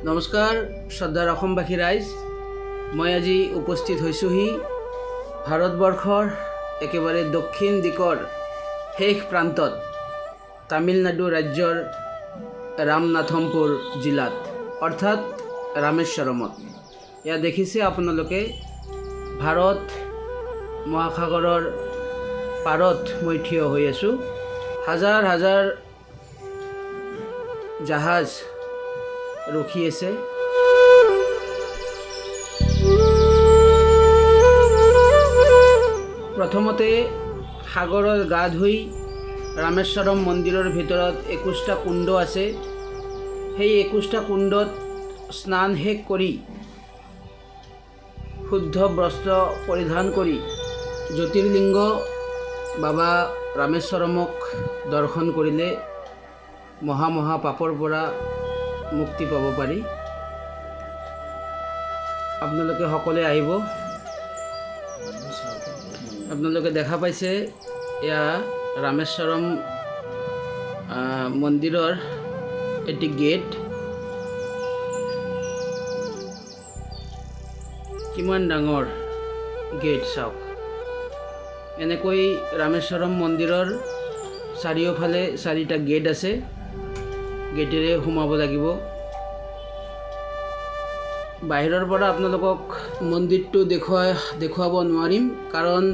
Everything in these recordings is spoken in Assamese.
নমস্কাৰ শ্ৰদ্ধাৰ অসমবাসী ৰাইজ, মই আজি উপস্থিত হৈছোহি ভাৰতবৰ্ষৰ একেবাৰে দক্ষিণ দিশৰ শেষ প্ৰান্তত তামিলনাডু ৰাজ্যৰ ৰামনাথমপুৰ জিলাত অৰ্থাৎ ৰামেশ্বৰমত। ইয়াত দেখিছে আপোনালোকে ভাৰত মহাসাগৰৰ পাৰত মই থিয় হৈ আছোঁ। হাজাৰ হাজাৰ জাহাজ ৰখি আছে। প্ৰথমতে সাগৰৰ গা ধুই ৰামেশ্বৰম মন্দিৰৰ ভিতৰত 21টা কুণ্ড আছে। সেই 21টা কুণ্ডত স্নান শেষ কৰি শুদ্ধ বস্ত্ৰ পৰিধান কৰি জ্যোতিৰ্লিংগ বাবা ৰামেশ্বৰমক দৰ্শন কৰিলে মহা পাপৰ পৰা মুক্তি পাব পাৰি। আপোনালোকে সকলোৱে আহিব। আপোনালোকে দেখা পাইছে এয়া ৰামেশ্বৰম মন্দিৰৰ এটি গেট। কিমান ডাঙৰ গেট চাওক। এনেকৈ ৰামেশ্বৰম মন্দিৰৰ চাৰিওফালে 4টা গেট আছে। গেটেৰে সোমাব লাগিব। বাহিৰৰ পৰা আপোনালোকক মন্দিৰটো দেখুৱাব নোৱাৰিম, কাৰণ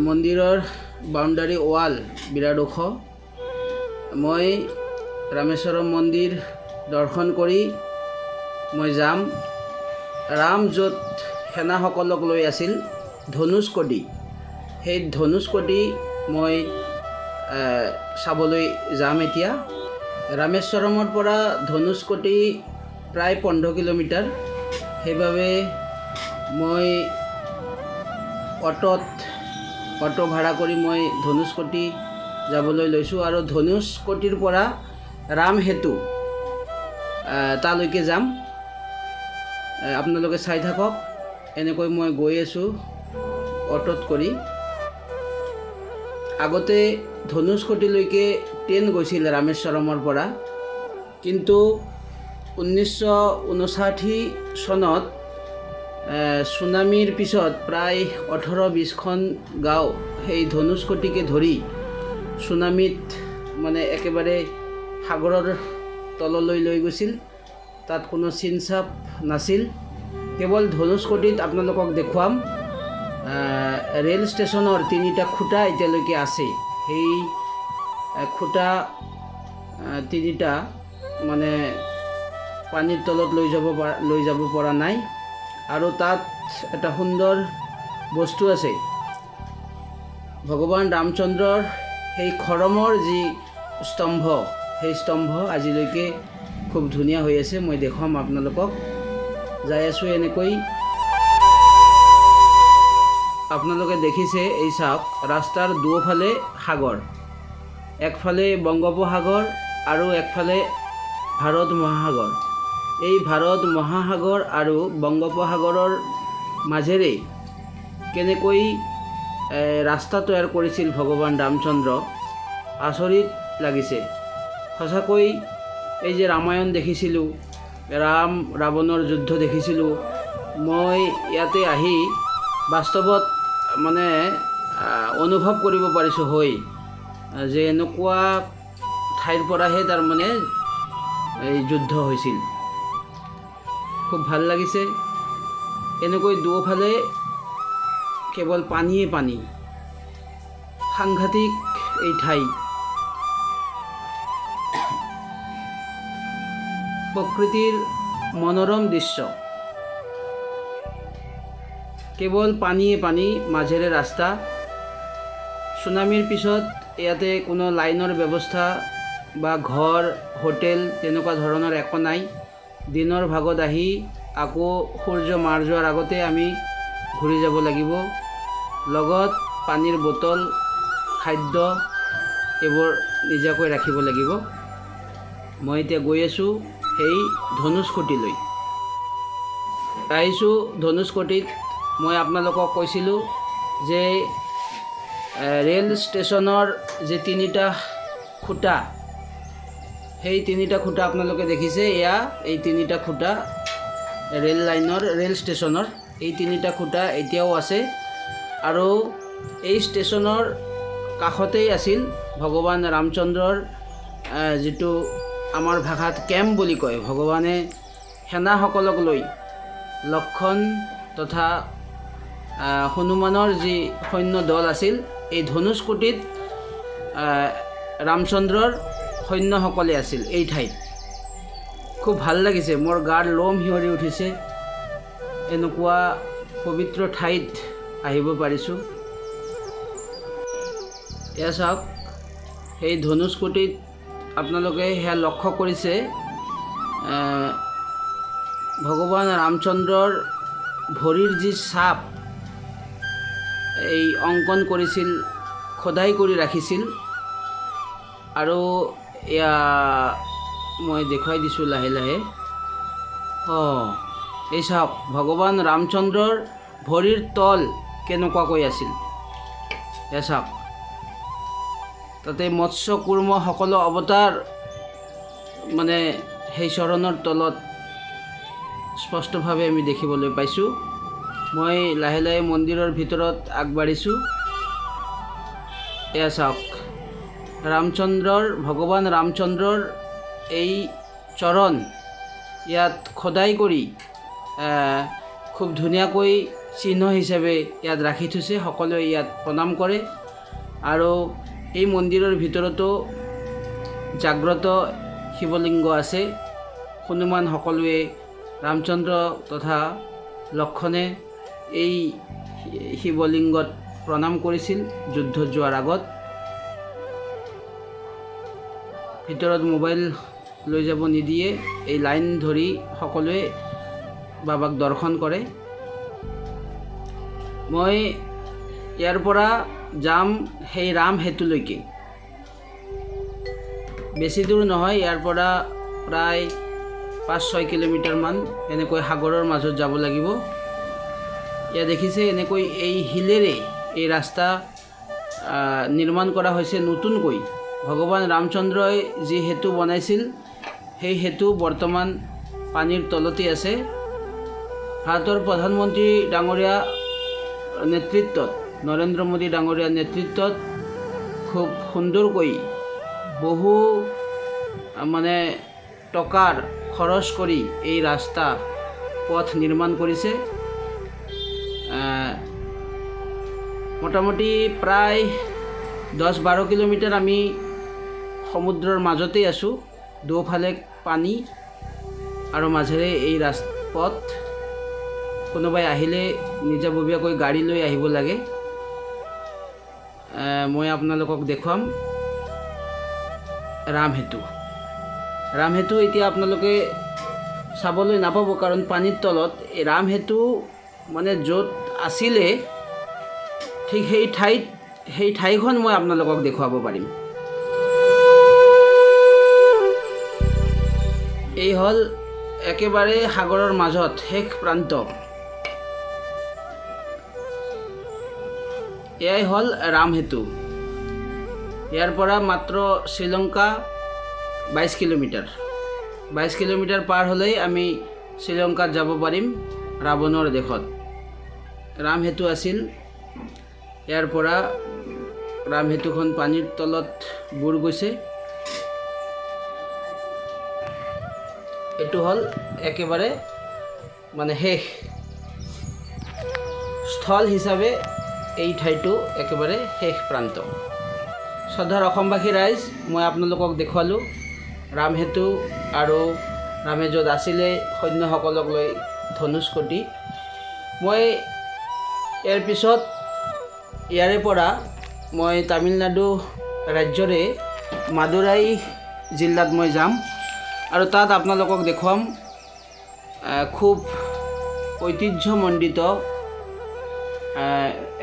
মন্দিৰৰ বাউণ্ডাৰী ৱাল বিৰাট ওখ। মই ৰামেশ্বৰম মন্দিৰ দৰ্শন কৰি মই যাম। ৰাম য'ত সেনাসকলক লৈ আছিল ধনুষ্কটি, সেই ধনুষ্কটি মই চাবলৈ যাম এতিয়া। ৰামেশ্বৰমৰ পৰা ধনুষ্কটি প্ৰায় 15 কিলোমিটাৰ। সেইবাবে মই অটো ভাড়া কৰি মই ধনুষ্কটি যাবলৈ লৈছোঁ, আৰু ধনুষ্কটিৰ পৰা ৰাম সেতু তালৈকে যাম। আপোনালোকে চাই থাকক। এনেকৈ মই গৈ আছোঁ অটোত কৰি। আগতে ধনুষ্কটিলৈকে ট্ৰেইন গৈছিল ৰামেশ্বৰমৰ পৰা, কিন্তু 1959 চনত ছুনামিৰ পিছত প্ৰায় 18-20খন গাঁও সেই ধনুষ্কটিকে ধৰি ছুনামিত একেবাৰে সাগৰৰ তললৈ লৈ গৈছিল। তাত কোনো চিনচাপ নাছিল। কেৱল ধনুষ্কটিত আপোনালোকক দেখুৱাম ৰেল ষ্টেচনৰ 3টা খুঁটা এতিয়ালৈকে আছে। সেই খুঁটা 3টা পানীৰ তলত লৈ যাব পৰা নাই। আৰু তাত এটা সুন্দৰ বস্তু আছে। ভগৱান ৰামচন্দ্ৰৰ সেই খৰমৰ যি স্তম্ভ, সেই স্তম্ভ আজিলৈকে খুব ধুনীয়া হৈ আছে। মই দেখুৱাম আপোনালোকক। যাই আছোঁ এনেকৈ। আপোনালোকে দেখিছে, এই চাওক, ৰাস্তাৰ দুয়োফালে সাগৰ। একফালে বংগোপসাগৰ আৰু একফালে ভাৰত মহাসাগৰ। এই ভাৰত মহাসাগৰ আৰু বংগোপসাগৰৰ মাজেৰে কেনেকৈ ৰাস্তা তৈয়াৰ কৰিছিল ভগৱান ৰামচন্দ্ৰ, আচৰিত লাগিছে সঁচাকৈ। এই যে ৰামায়ণ দেখিছিলোঁ, ৰাম ৰাৱণৰ যুদ্ধ দেখিছিলোঁ, মই ইয়াতে আহি বাস্তৱত অনুভৱ কৰিব পাৰিছোঁ যে এনেকুৱা ঠাইৰ পৰাহে এই যুদ্ধ হৈছিল। খুব ভাল লাগিছে। এনেকৈ দুয়োফালে কেৱল পানীয়ে পানী। সাংঘাতিক এই ঠাই। প্ৰকৃতিৰ মনোৰম দৃশ্য। কেৱল পানীয়ে পানী, মাজেৰে ৰাস্তা। ছুনামিৰ পিছত ইয়াতে কোনো লাইনৰ ব্যৱস্থা বা ঘৰ, হোটেল তেনেকুৱা ধৰণৰ একো নাই। দিনৰ ভাগত আহি আকৌ সূৰ্য মাৰ যোৱাৰ আগতে আমি ঘূৰি যাব লাগিব। লগত পানীৰ বটল, খাদ্য এইবোৰ নিজাকৈ ৰাখিব লাগিব। মই এতিয়া গৈ আছোঁ সেই ধনুষ্কটিলৈ। আহিছোঁ ধনুষ্কটিত। মই আপোনালোকক কৈছিলোঁ যে ৰেল ষ্টেচনৰ যে 3টা খুঁটা, সেই তিনিটা খুঁটা আপোনালোকে দেখিছে, এয়া এই তিনিটা খুঁটা ৰেল লাইনৰ, ৰেল ষ্টেচনৰ এই তিনিটা খুঁটা এতিয়াও আছে। আৰু এই ষ্টেচনৰ কাষতেই আছিল ভগৱান ৰামচন্দ্ৰৰ যিটো আমাৰ ভাষাত কেম্প বুলি কয়। ভগৱানে সেনাসকলক লৈ লক্ষণ তথা হনুমানৰ যি সৈন্য দল আছিল, এই ধনুষ্কোটিত ৰামচন্দ্ৰৰ সৈন্যসকলে আছিল এই ঠাইত। খুব ভাল লাগিছে, মোৰ গাৰ লোম শিয়ৰি উঠিছে। এনেকুৱা পবিত্ৰ ঠাইত আহিব পাৰিছোঁ। এয়া চাওক, সেই ধনুষ্কোটিত আপোনালোকে সেয়া লক্ষ্য কৰিছে, ভগৱান ৰামচন্দ্ৰৰ ভৰিৰ যি ছাপ এই অংকন কৰিছিল, খোদাই কৰি ৰাখিছিল। আৰু এয়া মই দেখুৱাই দিছোঁ লাহে লাহে। এই চাওক, ভগৱান ৰামচন্দ্ৰৰ ভৰিৰ তল কেনেকুৱাকৈ আছিল। এয়া চাওক, তাতে মৎস্য কুৰ্ম সকলো অৱতাৰ মানে সেই চৰণৰ তলত স্পষ্টভাৱে আমি দেখিবলৈ পাইছোঁ। মই লাহে লাহে মন্দিৰৰ ভিতৰত আগবাঢ়িছোঁ। এয়া চাওক, ভগৱান ৰামচন্দ্ৰৰ এই চৰণ ইয়াত খোদাই কৰি খুব ধুনীয়াকৈ চিহ্ন হিচাপে ইয়াত ৰাখি থৈছে। সকলোৱে ইয়াত প্ৰণাম কৰে। আৰু এই মন্দিৰৰ ভিতৰতো জাগ্ৰত শিৱলিংগ আছে। হনুমান সকলোৱে, ৰামচন্দ্ৰ তথা লক্ষণে এই শিৱলিংগত প্ৰণাম কৰিছিল যুদ্ধত যোৱাৰ আগত। ভিতৰত মোবাইল লৈ যাব নিদিয়ে, এই লাইন ধৰি সকলোৱে বাবাক দৰ্শন কৰে। মই ইয়াৰ পৰা যাম সেই ৰাম সেতুলৈকে। বেছি দূৰ নহয়, ইয়াৰ পৰা প্ৰায় 5-6 কিলোমিটাৰমান এনেকৈ সাগৰৰ মাজত যাব লাগিব। ইয়াত দেখিছে, এনেকৈ এই শিলেৰে এই ৰাস্তা নিৰ্মাণ কৰা হৈছে নতুনকৈ। ভগৱান ৰামচন্দ্ৰই যি সেতু বনাইছিল, সেই সেতু বৰ্তমান পানীৰ তলতেই আছে। ভাৰতৰ প্ৰধানমন্ত্ৰী ডাঙৰীয়া নেতৃত্বত, নৰেন্দ্ৰ মোদী ডাঙৰীয়াৰ নেতৃত্বত খুব সুন্দৰকৈ বহু মানে টকাৰ খৰচ কৰি এই ৰাস্তা পথ নিৰ্মাণ কৰিছে। মোটামুটি প্ৰায় 10-12 কিলোমিটাৰ আমি সমুদ্ৰৰ মাজতেই আছোঁ। দুফালে পানী আৰু মাজেৰে এই পথ। কোনোবাই আহিলে নিজাববীয়াকৈ গাড়ী লৈ আহিব লাগে। মই আপোনালোকক দেখুৱাম ৰামসেতু। ৰামসেতু এতিয়া আপোনালোকে চাবলৈ নাপাব, কাৰণ পানীৰ তলত। এই ৰামসেতু মানে য'ত আছিলে ঠিক সেই ঠাইখন মই আপোনালোকক দেখুৱাব পাৰিম। এই হ'ল একেবাৰে সাগৰৰ মাজত শেষ প্ৰান্ত। এয়াই হ'ল ৰামসেতু। ইয়াৰ পৰা মাত্ৰ শ্ৰীলংকা 22 কিলোমিটাৰ। 22 কিলোমিটাৰ পাৰ হ'লেই আমি শ্ৰীলংকাত যাব পাৰিম, ৰাৱণৰ দেশত। ৰামসেতু আছিল। ইয়াৰ পৰা ৰামসেতুখন পানীৰ তলত বুৰ গৈছে। এইটো হ'ল একেবাৰে মানে শেষ স্থল হিচাপে এই ঠাইটো একেবাৰে শেষ প্ৰান্ত। শ্ৰদ্ধাৰ অসমবাসী ৰাইজ, মই আপোনালোকক দেখুৱালোঁ ৰামসেতু আৰু ৰামে য'ত আছিলে সৈন্যসকলক লৈ ধনুষ্কোটি। মই ইয়াৰ পিছত ইয়াৰে পৰা মই তামিলনাডু ৰাজ্যৰে মাদুৰাই জিলাত মই যাম আৰু তাত আপোনালোকক দেখুৱাম খুব ঐতিহ্যমণ্ডিত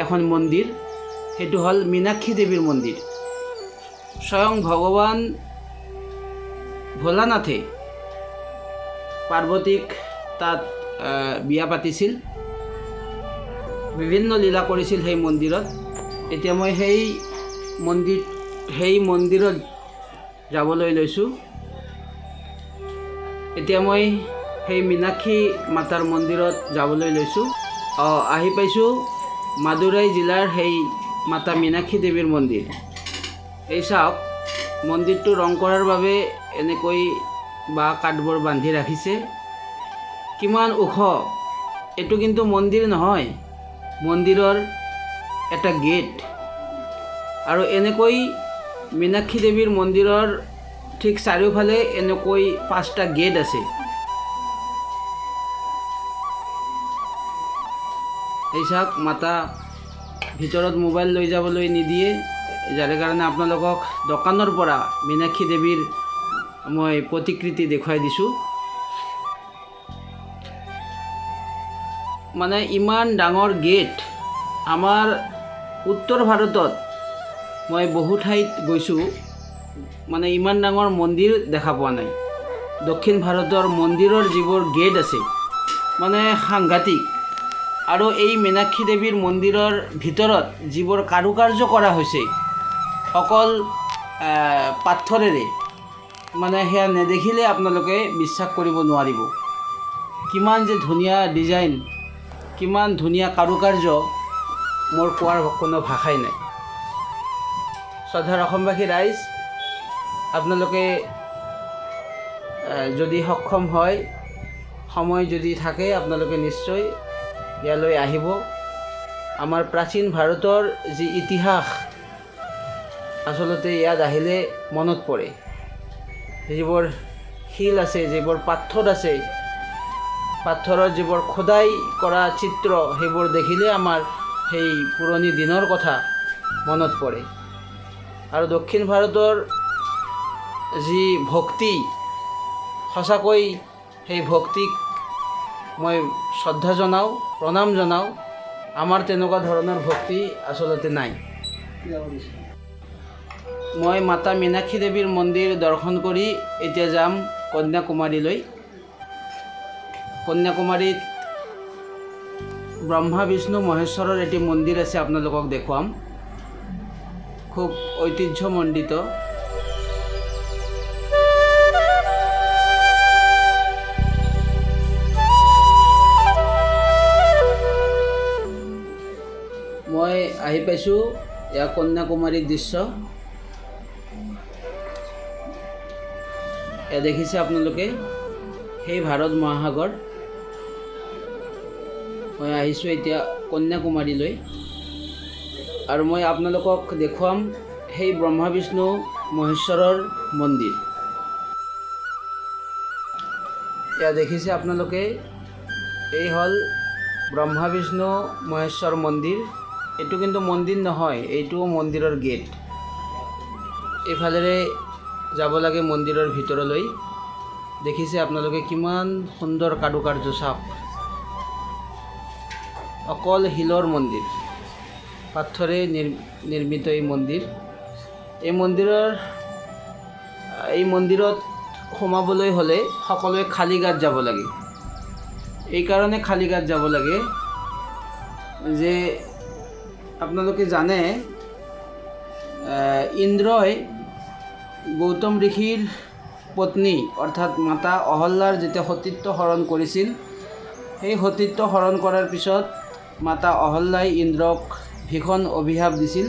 এখন মন্দিৰ। সেইটো হ'ল মীনাক্ষী দেৱীৰ মন্দিৰ। স্বয়ং ভগৱান ভোলানাথে পাৰ্বতীক তাত বিয়া পাতিছিল, বিভিন্ন লীলা কৰিছিল সেই মন্দিৰত। এতিয়া মই সেই মন্দিৰত যাবলৈ লৈছোঁ। এতিয়া মই সেই মীনাক্ষী মাতাৰ মন্দিৰত যাবলৈ লৈছোঁ। আহি পাইছোঁ মাদুৰাই জিলাৰ সেই মাতা মীনাক্ষী দেৱীৰ মন্দিৰ। এই চাওক, মন্দিৰটো ৰং কৰাৰ বাবে এনেকৈ বাঁহ কাঠবোৰ বান্ধি ৰাখিছে। কিমান ওখ! এইটো কিন্তু মন্দিৰ নহয়, মন্দিৰৰ এটা গেট। আৰু এনেকৈ মীনাক্ষী দেৱীৰ মন্দিৰৰ ঠিক চাৰিওফালে এনেকৈ 5টা গেট আছে। এই চাওক, মাতা ভিতৰত মোবাইল লৈ যাবলৈ নিদিয়ে, যাৰ কাৰণে আপোনালোকক দোকানৰ পৰা মীনাক্ষী দেৱীৰ মই প্ৰতিকৃতি দেখুৱাই দিছোঁ। মানে ইমান ডাঙৰ গেট আমাৰ উত্তৰ ভাৰতত মই বহু ঠাইত গৈছোঁ, মানে ইমান ডাঙৰ মন্দিৰ দেখা পোৱা নাই। দক্ষিণ ভাৰতৰ মন্দিৰৰ যিবোৰ গেট আছে মানে সাংঘাতিক। আৰু এই মীনাক্ষী দেৱীৰ মন্দিৰৰ ভিতৰত যিবোৰ কাৰুকাৰ্য কৰা হৈছে অকল পাথৰেৰে, মানে সেয়া নেদেখিলে আপোনালোকে বিশ্বাস কৰিব নোৱাৰিব। কিমান যে ধুনীয়া ডিজাইন, কিমান ধুনীয়া কাৰুকাৰ্য, মোৰ কোৱাৰ কোনো ভাষাই নাই। শ্ৰদ্ধাৰ অসমবাসী ৰাইজ, আপোনালোকে যদি সক্ষম হয়, সময় যদি থাকে, আপোনালোকে নিশ্চয় ইয়ালৈ আহিব। আমাৰ প্ৰাচীন ভাৰতৰ যি ইতিহাস আচলতে ইয়াত আহিলে মনত পৰে। যিবোৰ শিল আছে, যিবোৰ পাথৰ আছে, পাথৰৰ যিবোৰ খোদাই কৰা চিত্ৰ, সেইবোৰ দেখিলে আমাৰ সেই পুৰণি দিনৰ কথা মনত পৰে। আৰু দক্ষিণ ভাৰতৰ যি ভক্তি, সঁচাকৈ সেই ভক্তিক মই শ্ৰদ্ধা জনাওঁ, প্ৰণাম জনাওঁ। আমাৰ তেনেকুৱা ধৰণৰ ভক্তি আচলতে নাই। মই মাতা মীনাক্ষী দেৱীৰ মন্দিৰ দৰ্শন কৰি এতিয়া যাম কন্যাকুমাৰীলৈ। কন্যাকুমাৰীত ব্ৰহ্মা বিষ্ণু মহেশ্বৰৰ এটি মন্দিৰ আছে, আপোনালোকক দেখুৱাম। খুব ঐতিহ্যমণ্ডিত। মই আহি পাইছোঁ, এয়া কন্যাকুমাৰীৰ দৃশ্য। এয়া দেখিছে আপোনালোকে, সেই ভাৰত মহাসাগৰ। মই আহিছোঁ এতিয়া কন্যাকুমাৰীলৈ, আৰু মই আপোনালোকক দেখুৱাম সেই ব্ৰহ্মা বিষ্ণু মহেশ্বৰৰ মন্দিৰ। এয়া দেখিছে আপোনালোকে, এই হ'ল ব্ৰহ্মা বিষ্ণু মহেশ্বৰ মন্দিৰ। এইটো কিন্তু মন্দিৰ নহয়, এইটো মন্দিৰৰ গেট। এইফালেৰে যাব লাগে মন্দিৰৰ ভিতৰলৈ। দেখিছে আপোনালোকে কিমান সুন্দৰ কাৰুকাৰ্য, চাওক। অকল শিলৰ মন্দিৰ, পাথৰে নিৰ্মিত এই মন্দিৰ। এই মন্দিৰত সোমাবলৈ হ'লে সকলোৱে খালী গাত যাব লাগে। এইকাৰণে খালী গাত যাব লাগে যে আপোনালোকে জানে, ইন্দ্ৰই গৌতম ঋষিৰ পত্নী অৰ্থাৎ মাতা অহল্যাৰ যেতিয়া সতীত্ব হৰণ কৰিছিল, সেই সতীত্ব হৰণ কৰাৰ পিছত মাতা অহল্যাই ইন্দ্ৰক ভীষণ অভিশাপ দিছিল।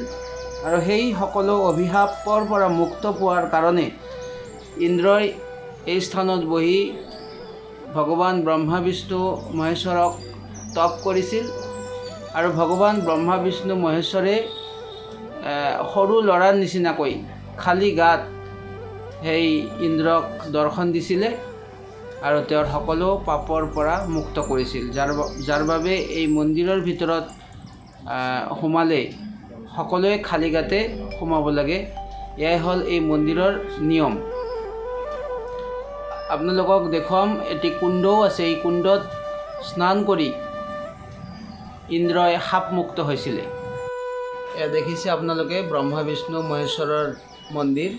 আৰু সেই সকলো অভিশাপৰ পৰা মুক্ত পোৱাৰ কাৰণে ইন্দ্ৰই এই স্থানত বহি ভগৱান ব্ৰহ্মা বিষ্ণু মহেশ্বৰক তপ কৰিছিল। আৰু ভগৱান ব্ৰহ্মা বিষ্ণু মহেশ্বৰে সৰু ল'ৰাৰ নিচিনাকৈ খালী গাত সেই ইন্দ্ৰক দৰ্শন দিছিলে আৰু তেওঁৰ সকলো পাপৰ পৰা মুক্ত কৰিছিল। যাৰ বাবে এই মন্দিৰৰ ভিতৰত সোমালে সকলোৱে খালী গাতে সোমাব লাগে। এয়াই হ'ল এই মন্দিৰৰ নিয়ম। আপোনালোকক দেখুৱাম, এটি কুণ্ডও আছে। এই কুণ্ডত স্নান কৰি ইন্দ্ৰই সাপমুক্ত হৈছিলে। এয়া দেখিছে আপোনালোকে ব্ৰহ্মা বিষ্ণু মহেশ্বৰৰ মন্দিৰ।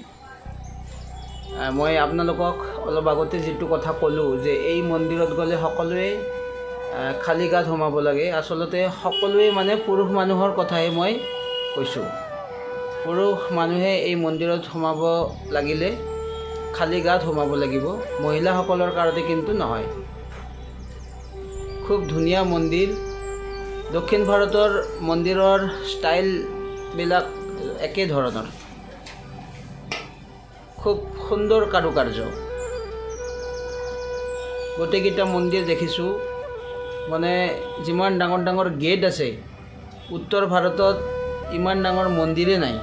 মই আপোনালোকক অলপ আগতে যিটো কথা ক'লোঁ যে এই মন্দিৰত গ'লে সকলোৱে খালী গাত সোমাব লাগে, আচলতে সকলোৱে মানে পুৰুষ মানুহৰ কথাই মই কৈছোঁ। পুৰুষ মানুহে এই মন্দিৰত সোমাব লাগিলে খালী গাত সোমাব লাগিব, মহিলাসকলৰ কাৰণে কিন্তু নহয়। খুব ধুনীয়া মন্দিৰ। দক্ষিণ ভাৰতৰ মন্দিৰৰ ষ্টাইলবিলাক একে ধৰণৰ, খুব সুন্দৰ কাৰুকাৰ্য। গোটেইকেইটা মন্দিৰ দেখিছোঁ, মানে যিমান ডাঙৰ ডাঙৰ গেট আছে, উত্তৰ ভাৰতত ইমান ডাঙৰ মন্দিৰে নাই।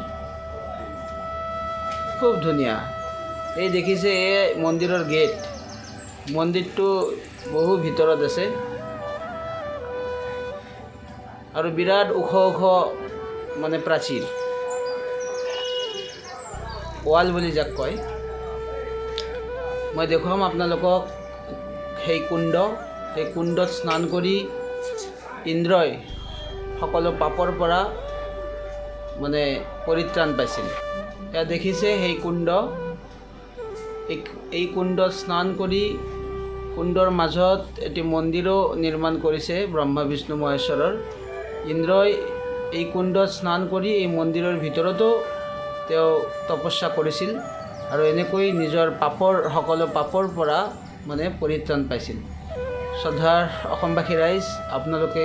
খুব ধুনীয়া। এই দেখিছে, এই মন্দিৰৰ গেট। মন্দিৰটো বহু ভিতৰত আছে আৰু বিৰাট ওখ ওখ মানে প্ৰাচীৰ, ৱাল বুলি যাক কয়। মই দেখুৱাম আপোনালোকক সেই কুণ্ড। সেই কুণ্ডত স্নান কৰি ইন্দ্ৰই সকলো পাপৰ পৰা মানে পৰিত্ৰাণ পাইছিল। এয়া দেখিছে সেই কুণ্ড। এই কুণ্ডত স্নান কৰি কুণ্ডৰ মাজত এটি মন্দিৰো নিৰ্মাণ কৰিছে ব্ৰহ্মা বিষ্ণু মহেশ্বৰৰ। ইন্দ্ৰই এই কুণ্ডত স্নান কৰি এই মন্দিৰৰ ভিতৰতো তেওঁ তপস্যা কৰিছিল আৰু এনেকৈ নিজৰ সকলো পাপৰ পৰা মানে পৰিত্ৰাণ পাইছিল। শ্ৰদ্ধাৰ অসমবাসী ৰাইজ, আপোনালোকে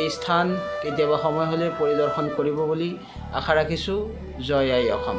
এই স্থান কেতিয়াবা সময় হ'লে পৰিদৰ্শন কৰিব বুলি আশা ৰাখিছোঁ। জয় আই অসম।